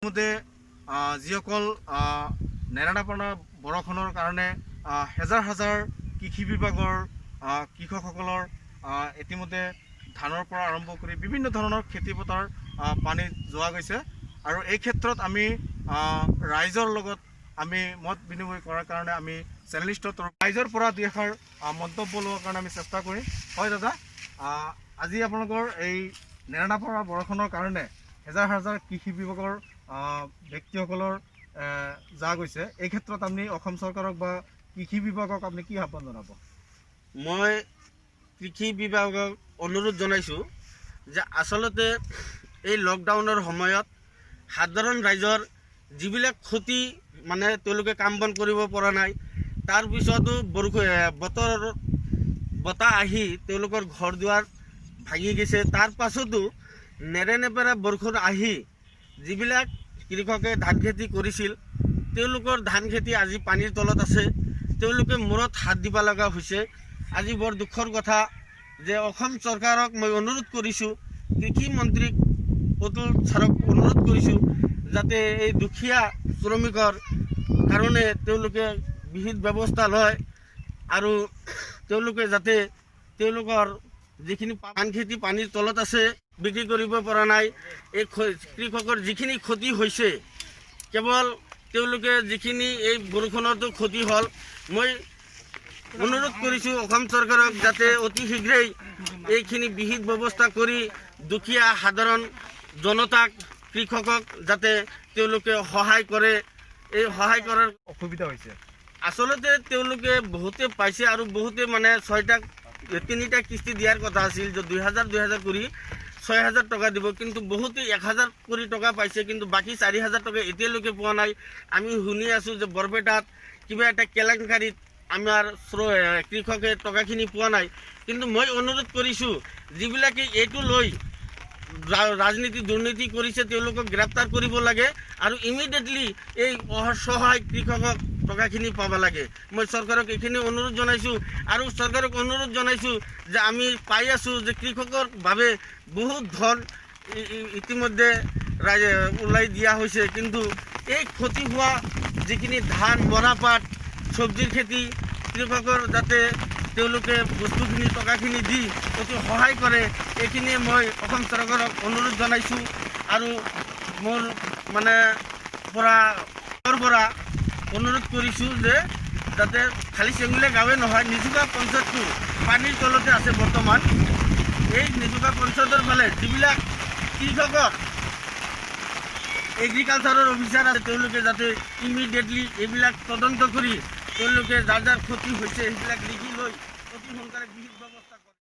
মতে যিসকল নেৰানেপেৰা বৰষুণৰ কাৰণে হাজাৰ হাজাৰ কৃষি বিভাগৰ কৃষকসকলৰ ইতিমধ্যে ধানৰ পৰা আৰম্ভ কৰি বিভিন্ন ধৰণৰ খেতি পথাৰ পানী যোৱা গৈছে। আৰু এই ক্ষেত্ৰত আমি ৰাইজৰ লগত আমি মত বিনিময় কৰাৰ কাৰণে আমি চেনেলিষ্টৰ ৰাইজৰ পৰা দুই এষাৰ মন্তব্য লোৱাৰ কাৰণে আমি চেষ্টা কৰিম। হয় দাদা, আজি আপোনালোকৰ এই নেৰানেপেৰা বৰষুণৰ কাৰণে হাজাৰ হাজাৰ কৃষি বিভাগৰ ব্যক্তিসকলৰ যা গৈছে, এই ক্ষেত্ৰত আপুনি অসম চৰকাৰক বা কৃষি বিভাগক আপুনি কি আহ্বান জনাব? মই কৃষি বিভাগক অনুৰোধ জনাইছোঁ যে আচলতে এই লকডাউনৰ সময়ত সাধাৰণ ৰাইজৰ যিবিলাক ক্ষতি মানে তেওঁলোকে কাম বন কৰিব পৰা নাই, তাৰপিছতো বতাহ আহি তেওঁলোকৰ ঘৰ দুৱাৰ ভাঙি গৈছে। তাৰ পাছতো নেৰানেপেৰা বৰষুণ আহি যিবিলাক কৃষকে ধান খেতি কৰিছিল তেওঁলোকৰ ধান খেতি আজি পানীৰ তলত আছে, তেওঁলোকে মূৰত হাত দিব লগা হৈছে। আজি বৰ দুখৰ কথা যে অসম চৰকাৰক মই অনুৰোধ কৰিছোঁ, কৃষি মন্ত্ৰীক অতুল ছাৰক অনুৰোধ কৰিছোঁ যাতে এই দুখীয়া শ্ৰমিকৰ কাৰণে তেওঁলোকে বিহিত ব্যৱস্থা লয় আৰু তেওঁলোকে যাতে তেওঁলোকৰ যিখিনি ধান খেতি পানীৰ তলত আছে, বিক্ৰী কৰিব পৰা নাই, এই কৃষকৰ যিখিনি ক্ষতি হৈছে, কেৱল তেওঁলোকে যিখিনি এই বৰষুণতো ক্ষতি হ'ল, মই অনুৰোধ কৰিছোঁ অসম চৰকাৰক যাতে অতি শীঘ্ৰেই এইখিনি বিহিত ব্যৱস্থা কৰি দুখীয়া সাধাৰণ জনতাক কৃষকক যাতে তেওঁলোকে সহায় কৰে। এই সহায় কৰাৰ অসুবিধা হৈছে আচলতে তেওঁলোকে বহুতে পাইছে আৰু বহুতে মানে 3টা কিস্তি দিয়াৰ কথা আছিল যে 2000 কৰি 6000 টকা দিব, কিন্তু বহুতে 1000 কৰি টকা পাইছে, কিন্তু বাকী 4000 টকা এতিয়ালৈকে পোৱা নাই। আমি শুনি আছোঁ যে বৰপেটাত কিবা এটা কেলেংকাৰীত আমাৰ কৃষকে টকাখিনি পোৱা নাই। কিন্তু মই অনুৰোধ কৰিছোঁ যিবিলাকে এইটো লৈ ৰাজনীতি দুৰ্নীতি কৰিছে তেওঁলোকক গ্ৰেপ্তাৰ কৰিব লাগে আৰু ইমিডিয়েটলি এই অসহায় কৃষকক টকাখিনি পাব লাগে। মই চৰকাৰক এইখিনি অনুৰোধ জনাইছোঁ আৰু চৰকাৰক অনুৰোধ জনাইছোঁ যে আমি পাই আছোঁ যে কৃষকৰ বাবে বহুত ধন ইতিমধ্যে ওলাই দিয়া হৈছে, কিন্তু এই ক্ষতি হোৱা যিখিনি ধান, মৰাপাট, চব্জিৰ খেতি কৃষকৰ যাতে তেওঁলোকে বস্তুখিনি টকাখিনি দি অতি সহায় কৰে, এইখিনিয়ে মই অসম চৰকাৰক অনুৰোধ জনাইছোঁ। আৰু মোৰ মানে পৰা অনুৰোধ কৰিছোঁ যে যাতে খালি চেঙুলীয়া গাঁৱে নহয়, নিজুকা পঞ্চায়তটো পানীৰ তলতে আছে বৰ্তমান। এই নিজুকা পঞ্চায়তৰ ফালে যিবিলাক কৃষকৰ এগ্ৰিকালচাৰৰ অফিচাৰ আছে তেওঁলোকে যাতে ইমিডিয়েটলি এইবিলাক তদন্ত কৰি তেওঁলোকে যাৰ যাৰ ক্ষতি হৈছে সেইবিলাক লিখি লৈ অতি সোনকালে বিহিত ব্যৱস্থা কৰে।